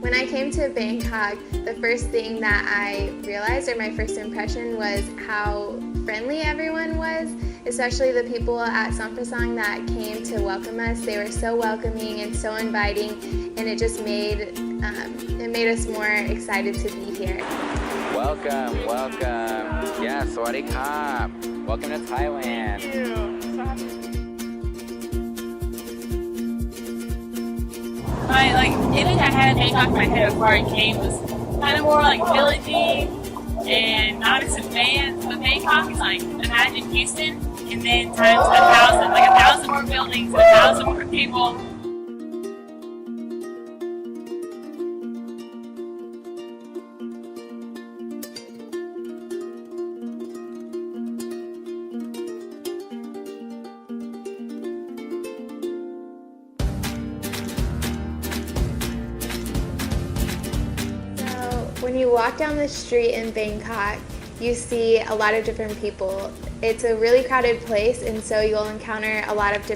When I came to Bangkok, the first thing that I realized, or my first impression, was how friendly everyone was, especially the people at Samprasang that came to welcome us. They were so welcoming and so inviting, and it just made us more excited to be here. Welcome. Yeah, Sawadee Krap. Welcome to Thailand. Thank you. So happy. Image I had of Bangkok in my head before I came was kind of more like villagey and not as advanced. But Bangkok is like, imagine Houston and then times 1,000, like 1,000 more buildings and 1,000 more people. When you walk down the street in Bangkok, you see a lot of different people. It's a really crowded place, and so you'll encounter a lot of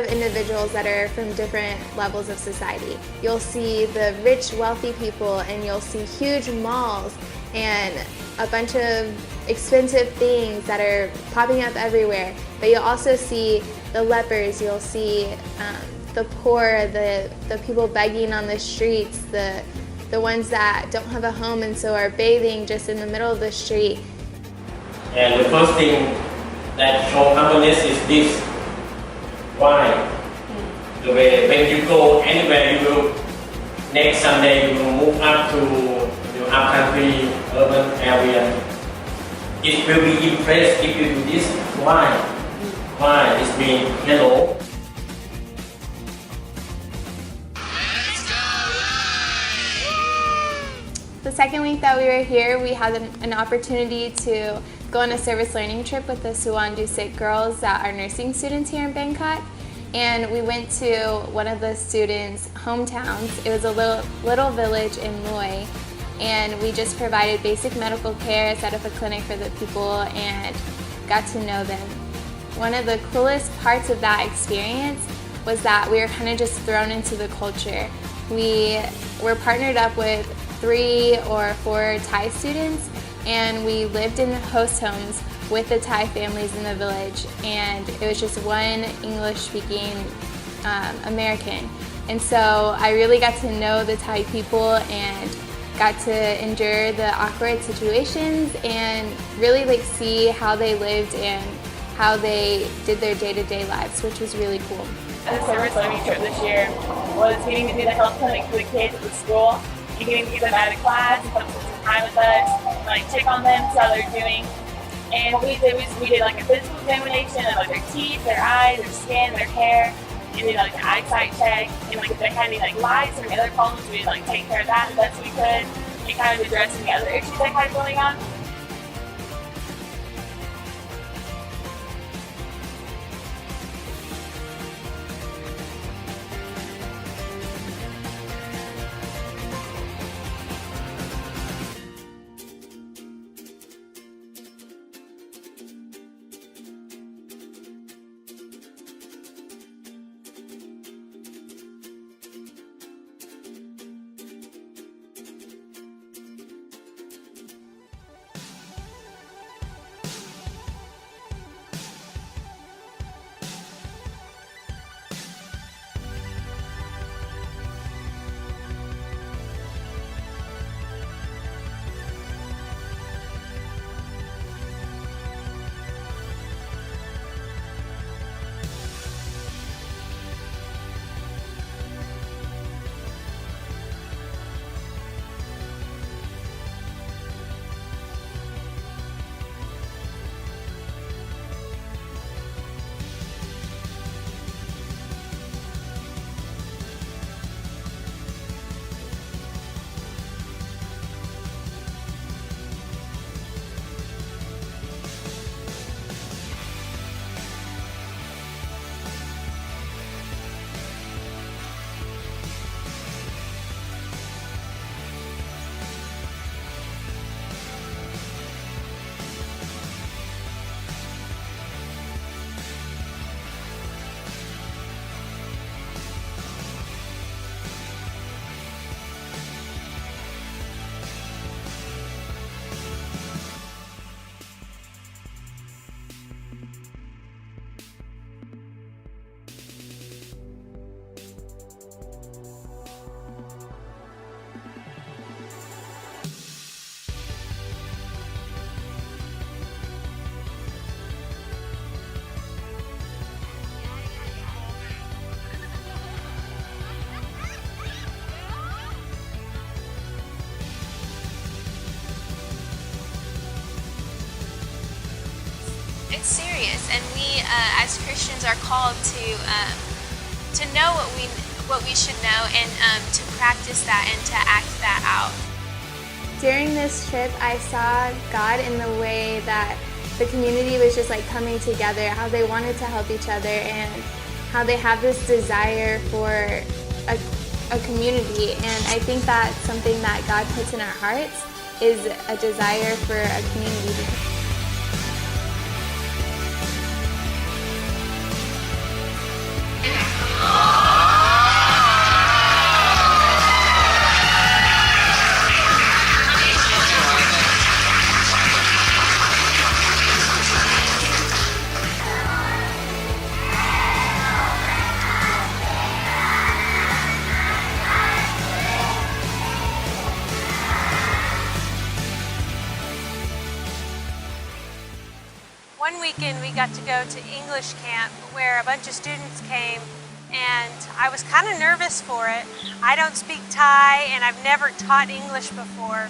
individuals that are from different levels of society. You'll see the rich, wealthy people, and you'll see huge malls and a bunch of expensive things that are popping up everywhere. But you'll also see the lepers, you'll see the poor, the people begging on the streets, the ones that don't have a home and so are bathing just in the middle of the street. And the first thing that shows humbleness is this. Why? The way when you go anywhere, you will next Sunday you will move up to your upcountry urban area. It will be impressed if you do this. Why? Why? It means hello. The second week that we were here, we had an opportunity to go on a service learning trip with the Suwon Dusit girls that are nursing students here in Bangkok. And we went to one of the students' hometowns. It was a little village in Loy. And we just provided basic medical care, set up a clinic for the people, and got to know them. One of the coolest parts of that experience was that we were kind of just thrown into the culture. We were partnered up with 3 or 4 Thai students, and we lived in host homes with the Thai families in the village, and it was just one English-speaking American. And so I really got to know the Thai people and got to endure the awkward situations and really see how they lived and how they did their day-to-day lives, which was really cool. The service learning trip this year was getting to do the health clinic for the kids at the school. And getting to get them out of class, come spend some time with us, check on them, see how they're doing. And what we did was we did a physical examination of their teeth, their eyes, their skin, their hair, and did an eyesight check. And if they had any lice or any other problems, we would take care of that as best we could, and kind of address any other issues they had going on. It's serious, and we as Christians are called to know what we should know, and to practice that and to act that out. During this trip, I saw God in the way that the community was just like coming together, how they wanted to help each other, and how they have this desire for a community. And I think that's something that God puts in our hearts, is a desire for a community. One weekend we got to go to English camp where a bunch of students came, and I was kind of nervous for it. I don't speak Thai and I've never taught English before.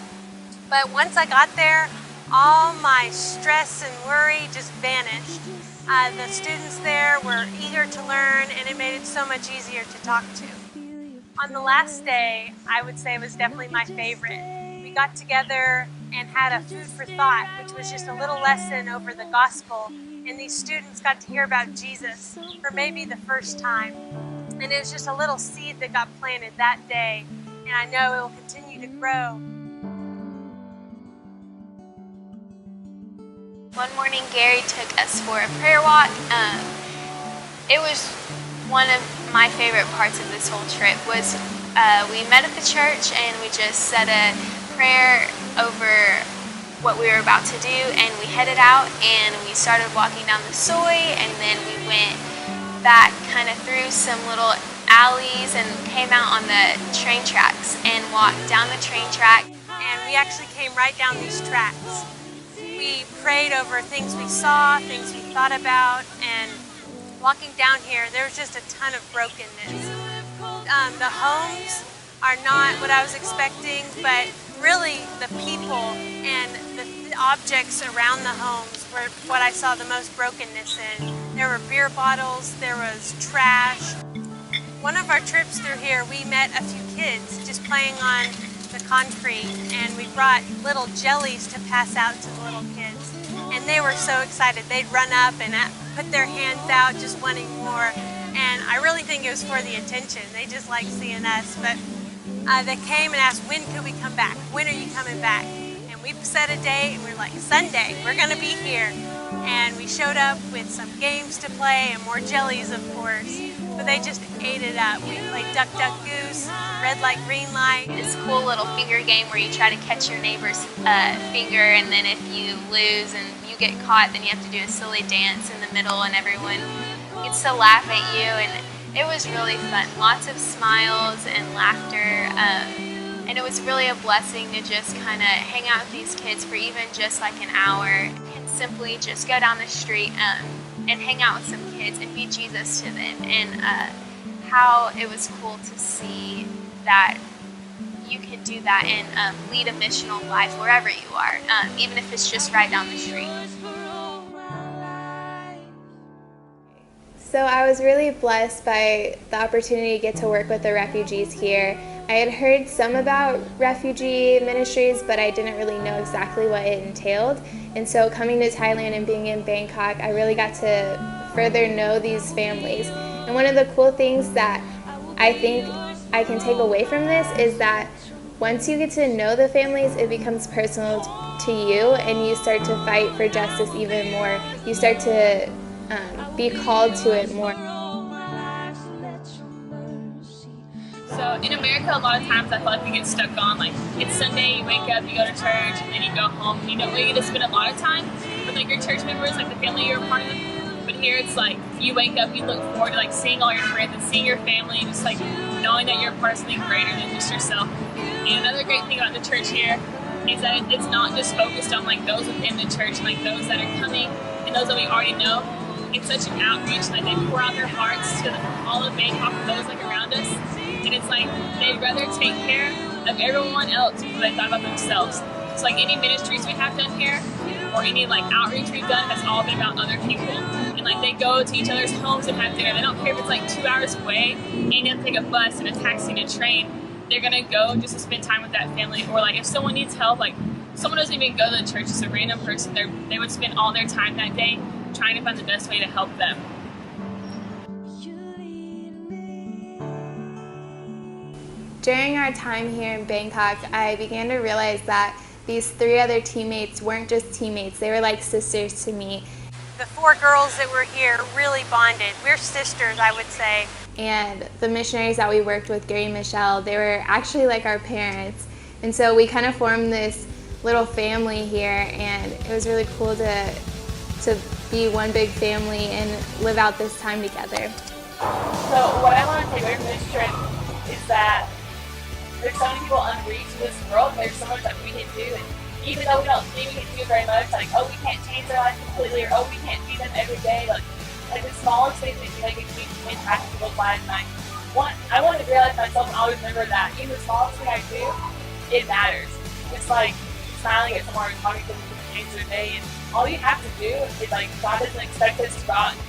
But once I got there, all my stress and worry just vanished. The students there were eager to learn, and it made it so much easier to talk to. On the last day, I would say it was definitely my favorite. We got together and had a food for thought, which was just a little lesson over the gospel. And these students got to hear about Jesus for maybe the first time. And it was just a little seed that got planted that day. And I know it will continue to grow. One morning, Gary took us for a prayer walk. It was one of my favorite parts of this whole trip. Was we met at the church and we just said a prayer over what we were about to do, and we headed out and we started walking down the soy, and then we went back kind of through some little alleys and came out on the train tracks and walked down the train track. And we actually came right down these tracks. We prayed over things we saw, things we thought about, and walking down here, there was just a ton of brokenness. The homes are not what I was expecting, but really the people and the objects around the homes were what I saw the most brokenness in. There were beer bottles, there was trash. One of our trips through here, we met a few kids just playing on the concrete, and we brought little jellies to pass out to the little kids. And they were so excited. They'd run up and put their hands out just wanting more. And I really think it was for the attention. They just liked seeing us. But they came and asked, when could we come back? When are you coming back? And we set a date, and we were like, Sunday, we're gonna be here. And we showed up with some games to play and more jellies, of course. But they just ate it up. We played Duck, Duck, Goose, Red Light, Green Light. This cool little finger game where you try to catch your neighbor's finger, and then if you lose and you get caught, then you have to do a silly dance in the middle, and everyone gets to laugh at you. And it was really fun. Lots of smiles and laughter. And it was really a blessing to just kind of hang out with these kids for even just like an hour, and simply just go down the street and hang out with some kids and be Jesus to them. And how it was cool to see that you can do that and lead a missional life wherever you are, even if it's just right down the street. So I was really blessed by the opportunity to get to work with the refugees here. I had heard some about refugee ministries, but I didn't really know exactly what it entailed. And so coming to Thailand and being in Bangkok, I really got to further know these families. And one of the cool things that I think I can take away from this is that once you get to know the families, it becomes personal to you, and you start to fight for justice even more. You start to be called to it more. So in America, a lot of times I feel like we get stuck on, like, it's Sunday, you wake up, you go to church, and then you go home, and you don't really get to spend a lot of time with like your church members, like the family you're a part of. But here it's like, you wake up, you look forward to like seeing all your friends and seeing your family, and just like knowing that you're a part of something greater than just yourself. And another great thing about the church here is that it's not just focused on like those within the church, and like those that are coming and those that we already know. It's such an outreach, like they pour out their hearts to all of Bangkok and those like around us. And it's like they'd rather take care of everyone else before they thought about themselves. It's like any ministries we have done here, or any like outreach we've done has all been about other people. And like they go to each other's homes and have dinner. They don't care if it's like 2 hours away and you have to take a bus and a taxi and a train. They're gonna go just to spend time with that family. Or like if someone needs help, like someone doesn't even go to the church, just a random person, they would spend all their time that day trying to find the best way to help them. During our time here in Bangkok, I began to realize that these 3 other teammates weren't just teammates, they were like sisters to me. The 4 girls that were here really bonded. We're sisters, I would say. And the missionaries that we worked with, Gary and Michelle, they were actually like our parents. And so we kind of formed this little family here, and it was really cool to be one big family and live out this time together. So what I want to take away from this trip is that there's so many people unreached in this world. There's so much that we can do, and even though we don't think we can do very much, like, oh, we can't change their life completely, or oh, we can't feed them every day, like the smallest things that can impact people's lives. And I want to realize myself and always remember that even the smallest thing I do, it matters. It's like smiling at someone or talking to them to change their day, and all you have to do is like, God doesn't expect us to go out and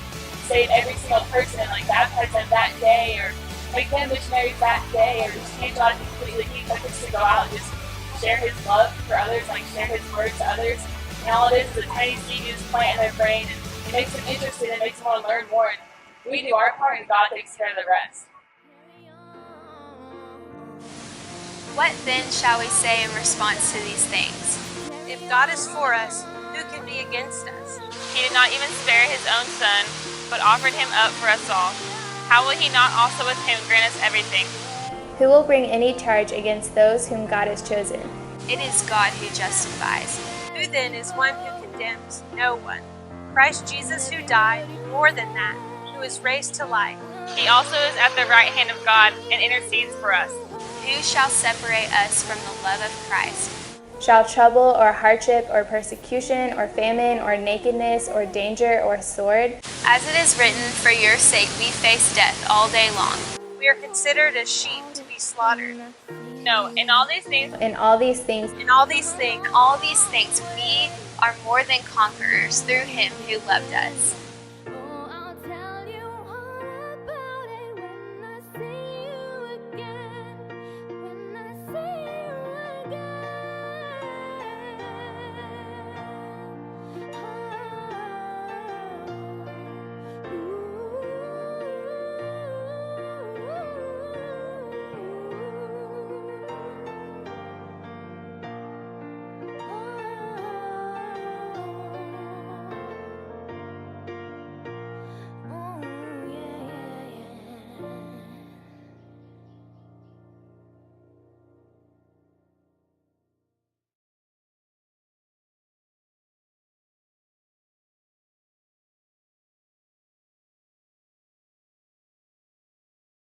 save every single person and like baptize them that day, or make them missionaries that day, or just change lives completely. He expects us to go out and just share His love for others, like share His word to others. And all it is a tiny seed you just plant in their brain, and it makes them interested, and it makes them want to learn more. And we do our part, and God takes care of the rest. What then shall we say in response to these things? If God is for us, who can be against us? He did not even spare His own Son, but offered Him up for us all. How will He not also with Him grant us everything? Who will bring any charge against those whom God has chosen? It is God who justifies. Who then is one who condemns? No one. Christ Jesus, who died, more than that, who was raised to life. He also is at the right hand of God and intercedes for us. Who shall separate us from the love of Christ? Shall trouble or hardship or persecution or famine or nakedness or danger or sword? As it is written, for your sake we face death all day long. We are considered as sheep to be slaughtered. No, in all these things, In all these things, In all these things, In all these things we are more than conquerors through Him who loved us.